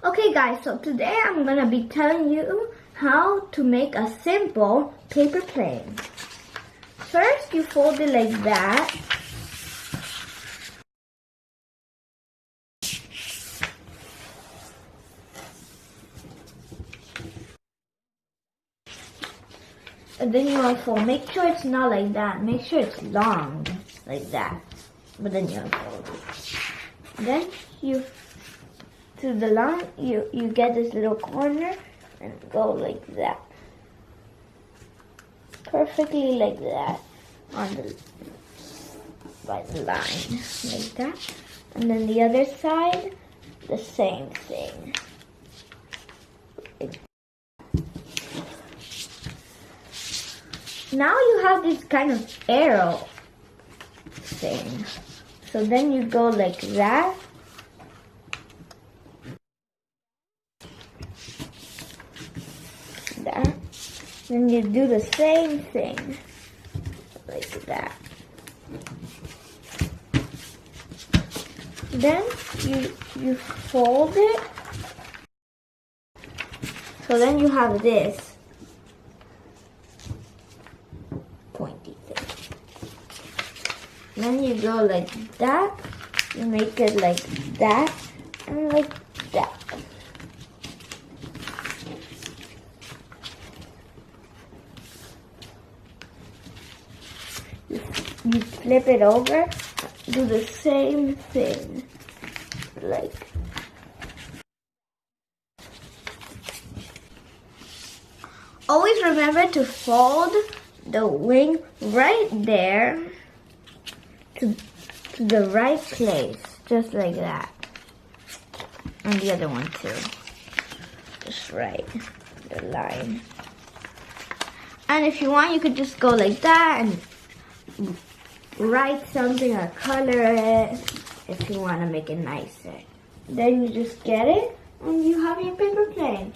Okay guys, so today I'm gonna be telling you how to make a simple paper plane. First, you fold it like that. And then you unfold. Make sure it's not like that. Make sure it's long, like that. But then you unfold it. Then you, to the line, you get this little corner and go like that. Perfectly like that on the by the line, like that. And then the other side, the same thing. Now you have this kind of arrow thing. So then you go like that. That. Then you do the same thing. Like that. Then you fold it. So then you have this pointy thing. Then you go like that. You make it like that and like that. You flip it over, do the same thing, like. Always remember to fold the wing right there to the right place, just like that. And the other one too, just right, the line. And if you want, you could just go like that and write something or color it if you want to make it nicer. Then you just get it and you have your paper plane.